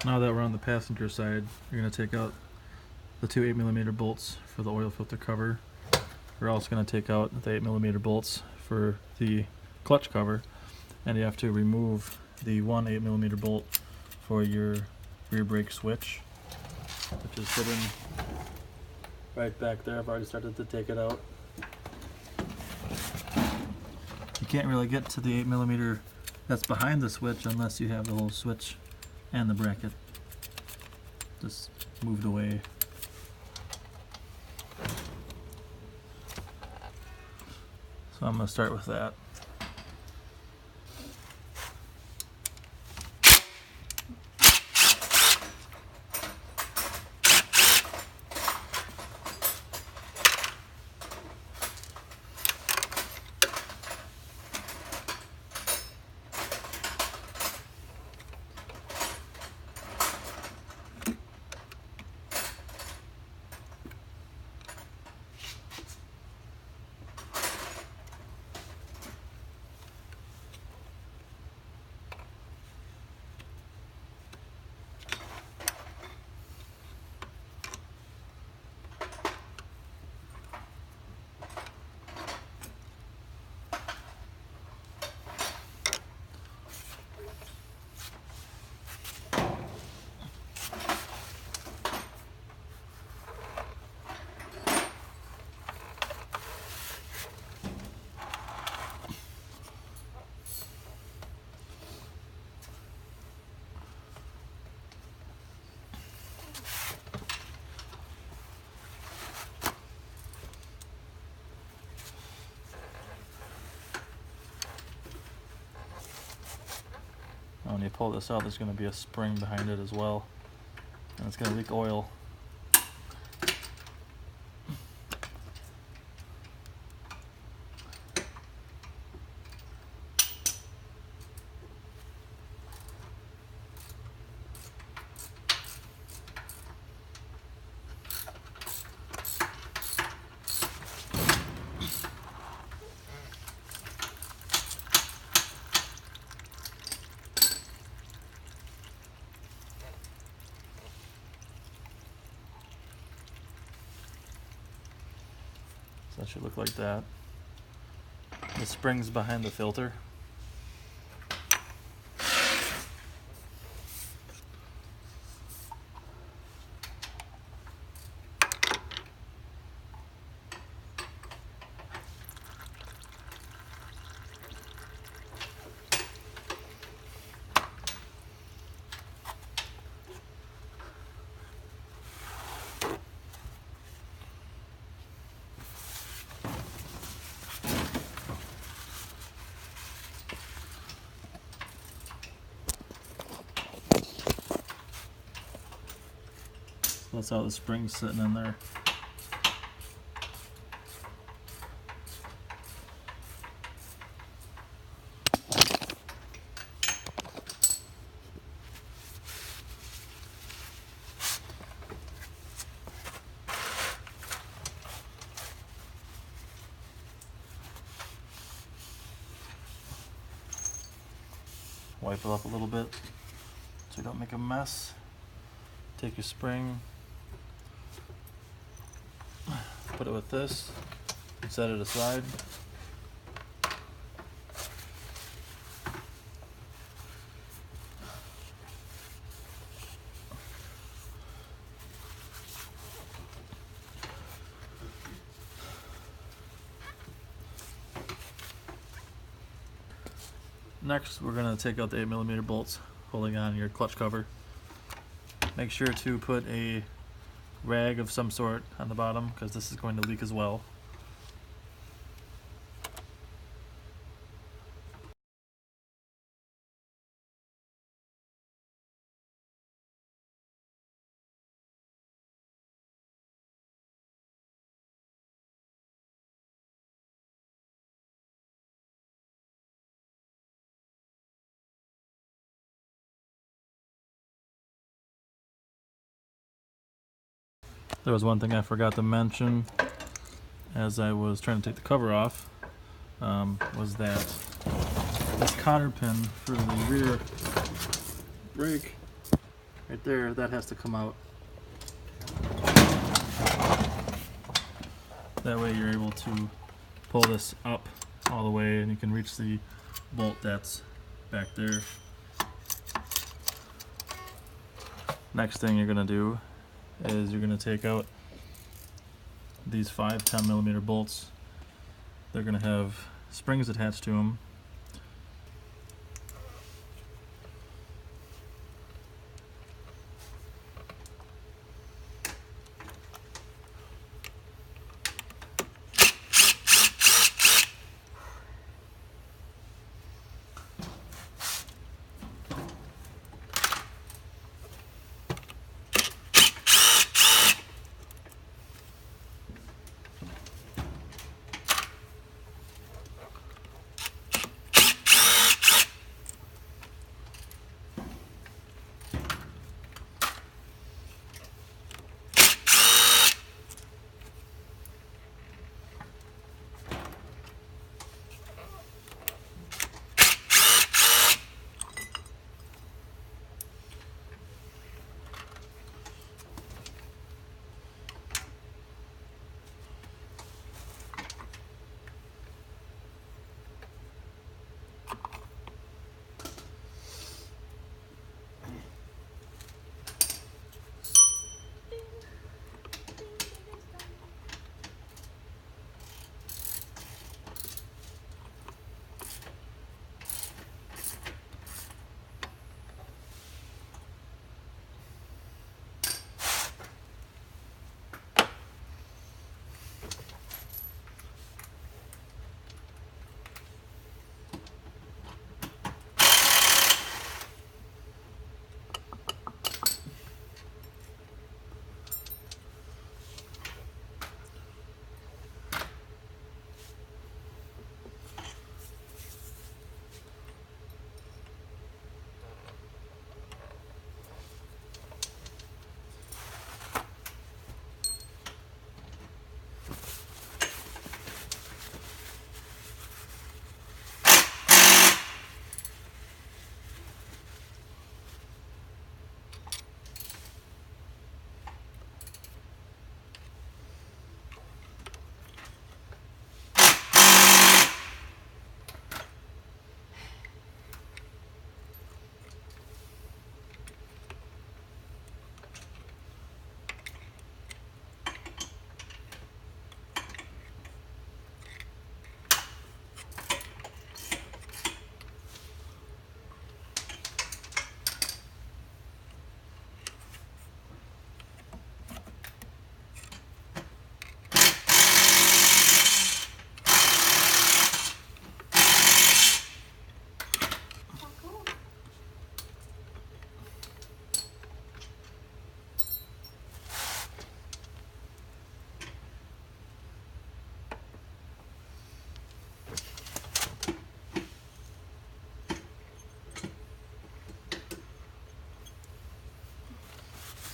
Now that we're on the passenger side, you're going to take out the two 8mm bolts for the oil filter cover. We're also going to take out the 8mm bolts for the clutch cover, and you have to remove the one 8mm bolt for your rear brake switch, which is hidden right back there. I've already started to take it out. You can't really get to the 8mm that's behind the switch unless you have the whole switch and the bracket just moved away. So I'm going to start with that. When you pull this out, there's going to be a spring behind it as well, and it's going to leak oil. So that should look like that. The spring's behind the filter. That's how the spring's sitting in there. Wipe it up a little bit so you don't make a mess. Take your spring, put it with this, and set it aside. Next, we're going to take out the 8mm bolts holding on your clutch cover. Make sure to put a rag of some sort on the bottom because this is going to leak as well. There was one thing I forgot to mention as I was trying to take the cover off, was that this cotter pin for the rear brake Right there, that has to come out. That way you're able to pull this up all the way and you can reach the bolt that's back there. Next thing you're going to do is you're going to take out these 5 10mm bolts. They're going to have springs attached to them.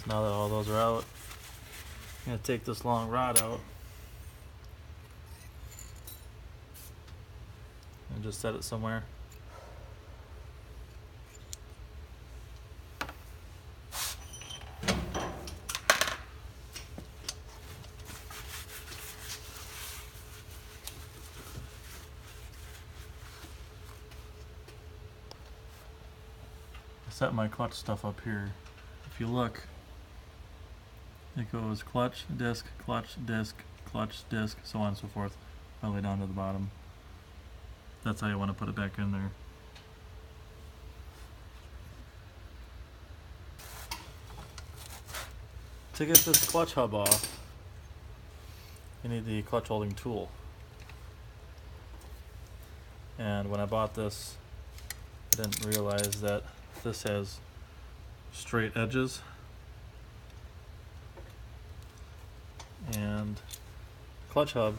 Now that all those are out, I'm going to take this long rod out and just set it somewhere. I set my clutch stuff up here. If you look, it goes clutch, disc, disc, so on and so forth, all the way down to the bottom. That's how you want to put it back in there. To get this clutch hub off, you need the clutch holding tool. And when I bought this, I didn't realize that this has straight edges. And clutch hub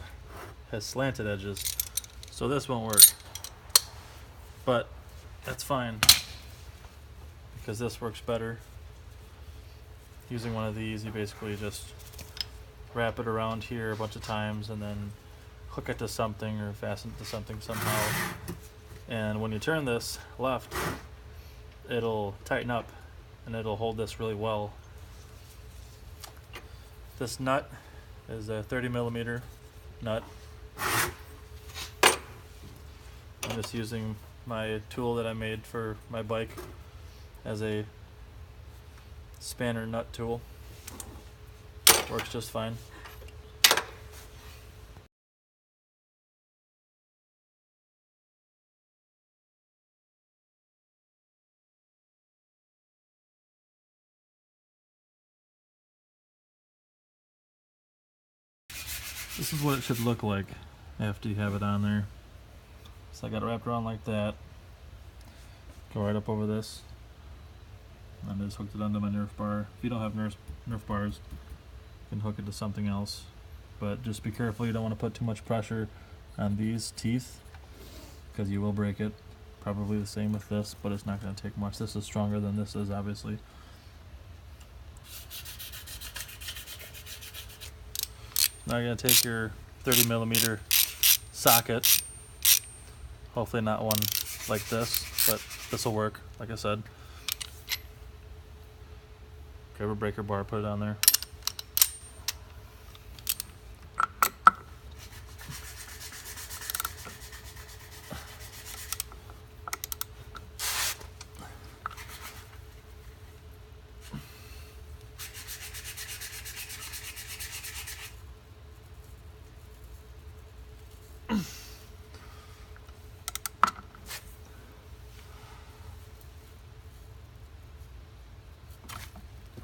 has slanted edges, so this won't work, but that's fine because this works better. Using one of these, you basically just wrap it around here a bunch of times and then hook it to something or fasten it to something somehow, and when you turn this left, it'll tighten up and it'll hold this really well. This nut is a 30mm nut. I'm just using my tool that I made for my bike as a spanner nut tool. Works just fine. This is what it should look like after you have it on there. So I got it wrapped around like that. Go right up over this. And I just hooked it onto my Nerf bar. If you don't have Nerf bars, you can hook it to something else. But just be careful, you don't want to put too much pressure on these teeth, because you will break it. Probably the same with this, but it's not going to take much. This is stronger than this is, obviously. Now you're going to take your 30mm socket, hopefully not one like this, but this will work, like I said. Grab a breaker bar, put it on there.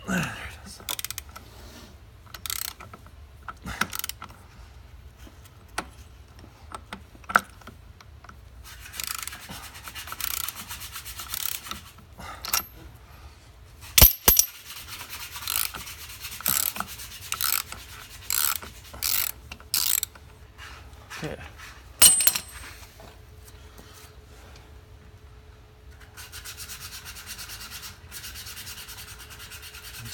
There it is. Okay.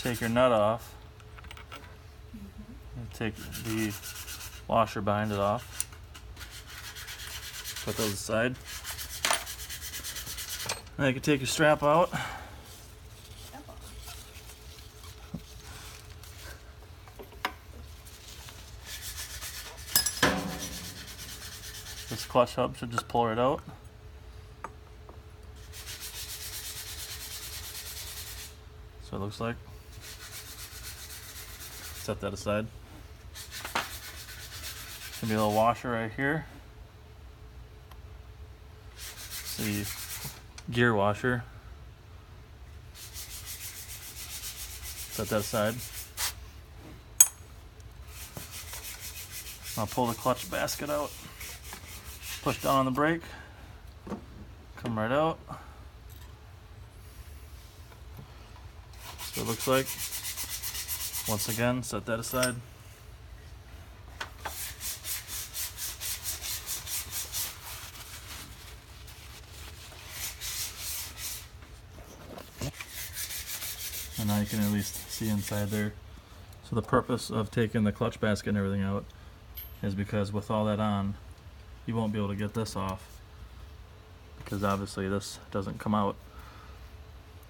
Take your nut off. Take the washer behind it off. Put those aside. Now you can take your strap out. This clutch hub should just pull it out. So it looks like. Set that aside. There's gonna be a little washer right here. The gear washer. Set that aside. I'll pull the clutch basket out. Push down on the brake. Come right out. So it looks like. Once again, set that aside. And now you can at least see inside there. So the purpose of taking the clutch basket and everything out is because with all that on, you won't be able to get this off, because obviously this doesn't come out.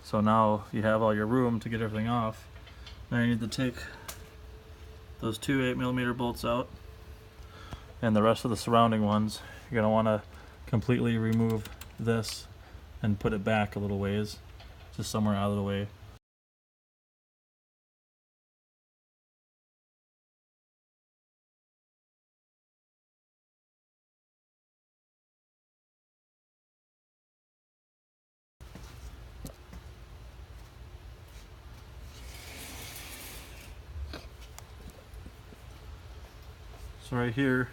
So now you have all your room to get everything off. Now you need to take those two 8mm bolts out, and the rest of the surrounding ones. You're going to want to completely remove this and put it back a little ways, just somewhere out of the way. So right here,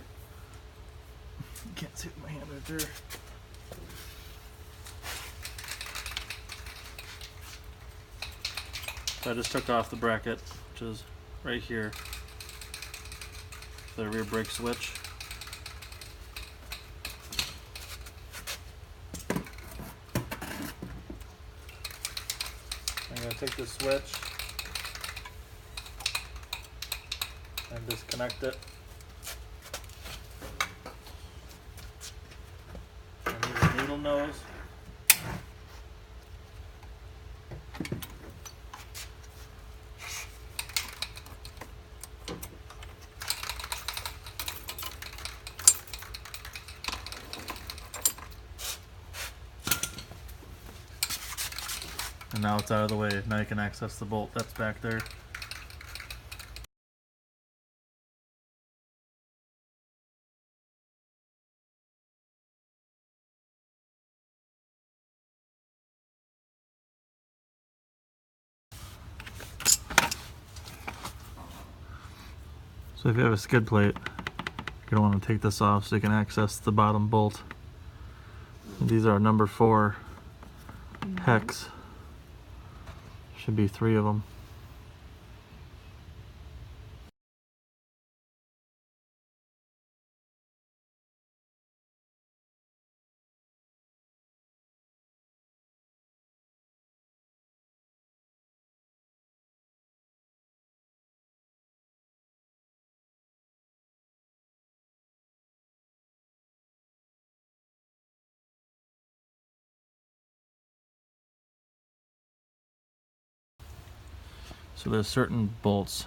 you can't see with my hand right there. So I just took off the bracket, which is right here, the rear brake switch. I'm going to take the switch and disconnect it. And use a needle nose. now it's out of the way. Now you can access the bolt that's back there. So if you have a skid plate, you're going to want to take this off so you can access the bottom bolt. And these are number 4 hex. Should be 3 of them. So there's certain bolts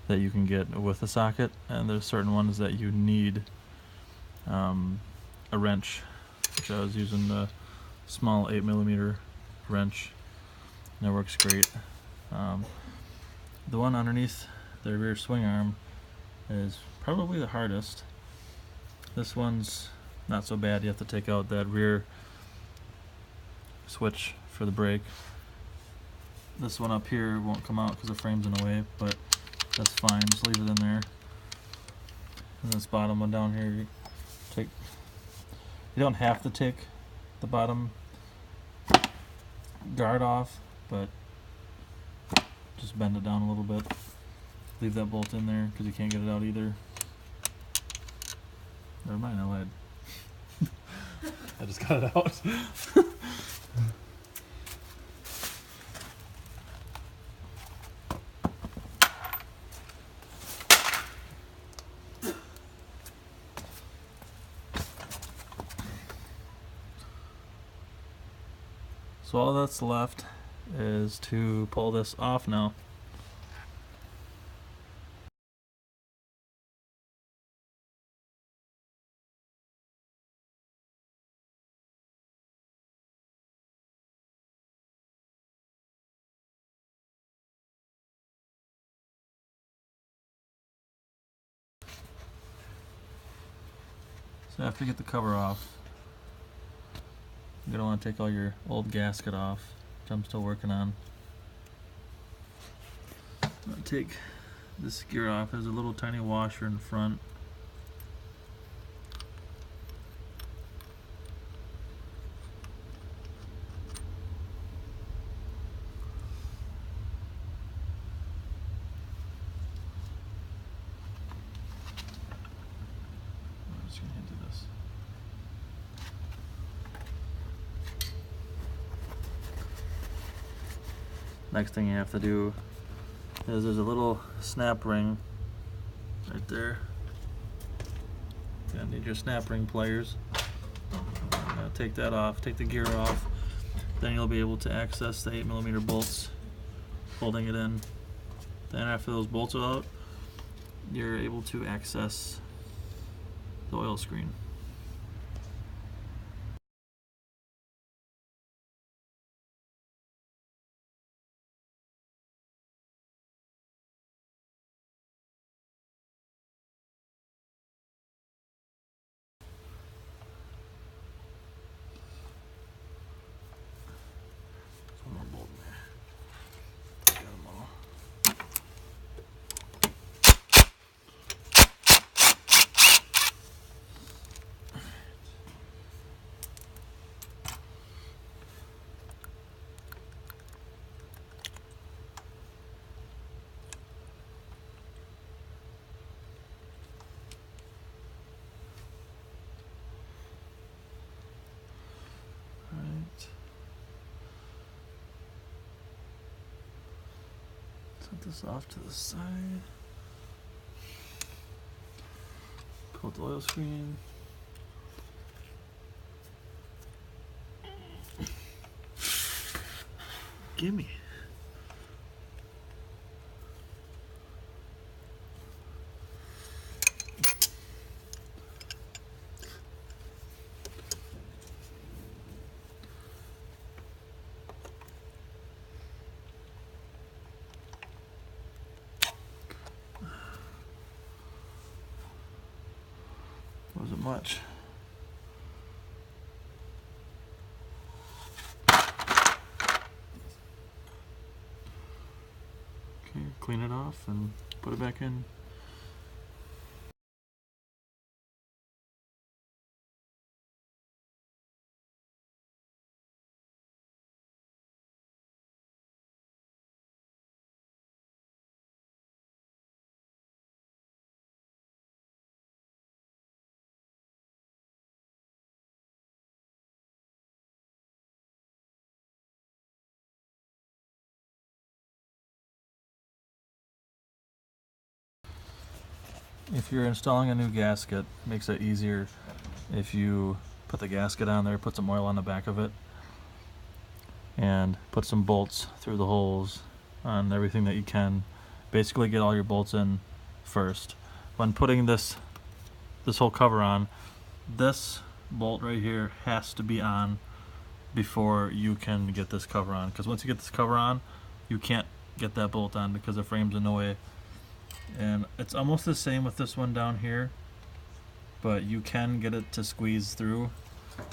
that you can get with a socket, and there's certain ones that you need a wrench, which I was using the small 8mm wrench, and it works great. The one underneath the rear swing arm is probably the hardest. This one's not so bad. You have to take out that rear switch for the brake. This one up here won't come out because the frame's in the way, but that's fine, just leave it in there. And this bottom one down here, you don't have to take the bottom guard off, but just bend it down a little bit. Leave that bolt in there because you can't get it out either. Never mind, I lied. I just got it out. So all that's left is to pull this off now. So after you get the cover off, you're going to want to take all your old gasket off, which I'm still working on. I'm going to take this gear off. There's a little tiny washer in front. I'm just going to do this. Next thing you have to do is there's a little snap ring right there. You're gonna need your snap ring pliers. Take that off, take the gear off. Then you'll be able to access the 8mm bolts, holding it in. Then after those bolts are out, you're able to access the oil screen. One more bolt in there. Got them all. Set this off to the side. Pull out the oil screen. Gimme. much. Okay, clean it off and put it back in. If you're installing a new gasket, it makes it easier if you put the gasket on there, put some oil on the back of it, and put some bolts through the holes on everything that you can. Basically get all your bolts in first. When putting this whole cover on, this bolt right here has to be on before you can get this cover on, because once you get this cover on, you can't get that bolt on because the frame's in the way. And it's almost the same with this one down here, but you can get it to squeeze through,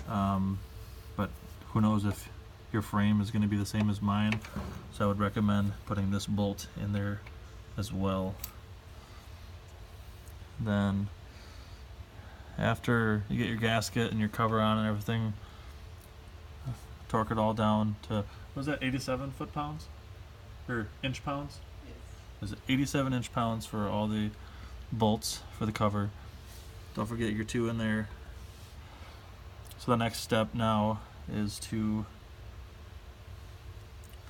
but who knows if your frame is going to be the same as mine, so I would recommend putting this bolt in there as well. Then after you get your gasket and your cover on and everything, torque it all down to, what was that, 87 foot-pounds? Or inch-pounds? Is it 87 inch-pounds for all the bolts for the cover. Don't forget your 2 in there. So the next step now is to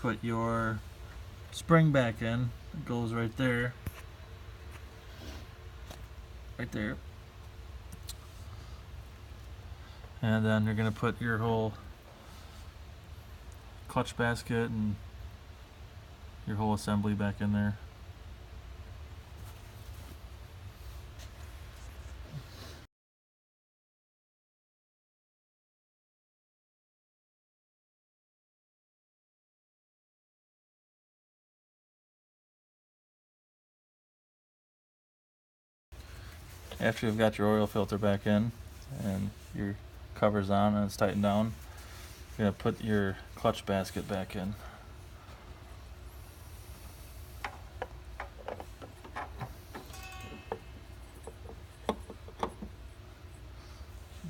put your spring back in. It goes right there. Right there. And then you're going to put your whole clutch basket and your whole assembly back in there. After you've got your oil filter back in and your cover's on and it's tightened down, you're going to put your clutch basket back in.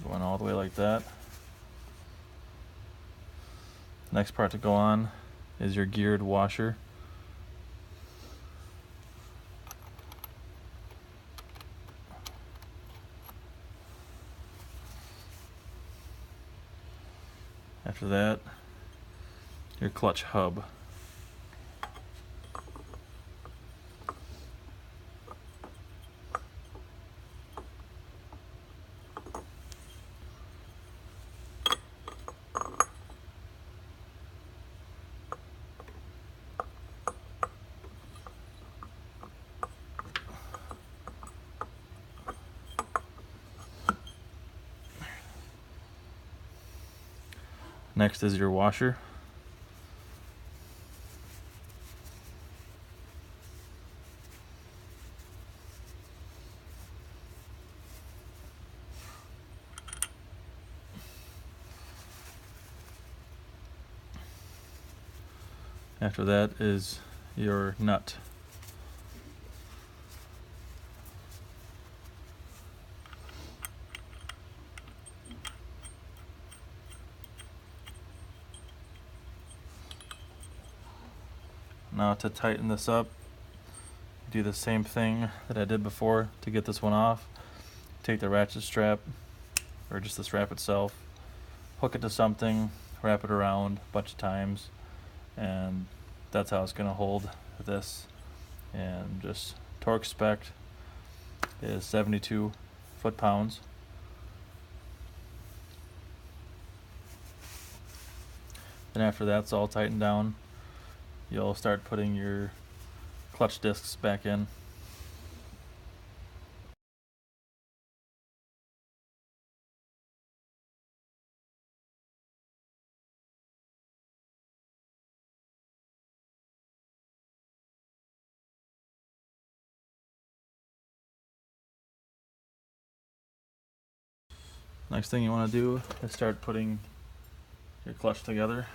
Going all the way like that. Next part to go on is your geared washer. After that, your clutch hub. Next is your washer. After that is your nut. Now to tighten this up, do the same thing that I did before to get this one off. Take the ratchet strap, or just the strap itself, hook it to something, wrap it around a bunch of times, and that's how it's going to hold this. And just torque spec is 72 foot-pounds. Then after that's all tightened down, you'll start putting your clutch discs back in. Next thing you want to do is start putting your clutch together.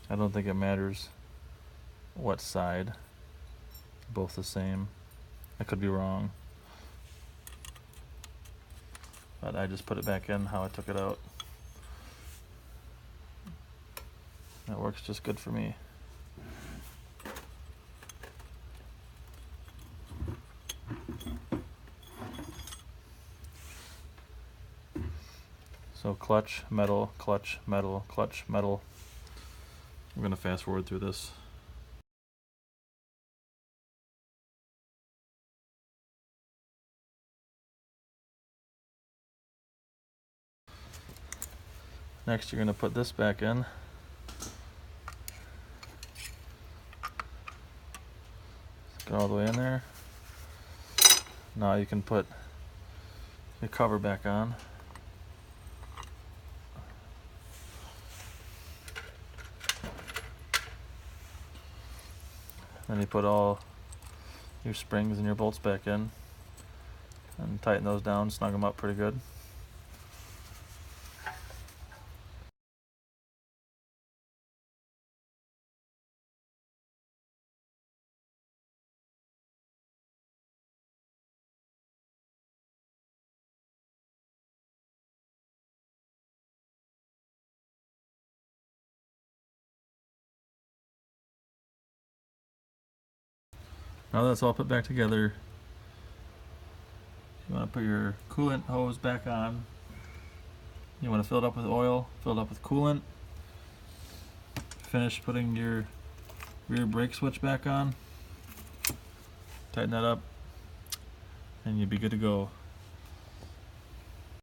I don't think it matters what side, both the same. I could be wrong, but I just put it back in how I took it out. That works just good for me. So clutch, metal, clutch, metal, clutch, metal. I'm going to fast forward through this. Next you're going to put this back in. Get all the way in there. Now you can put your cover back on. Then you put all your springs and your bolts back in and tighten those down, snug them up pretty good. Now that's all put back together, you want to put your coolant hose back on. You want to fill it up with oil, fill it up with coolant. Finish putting your rear brake switch back on. Tighten that up, and you'll be good to go.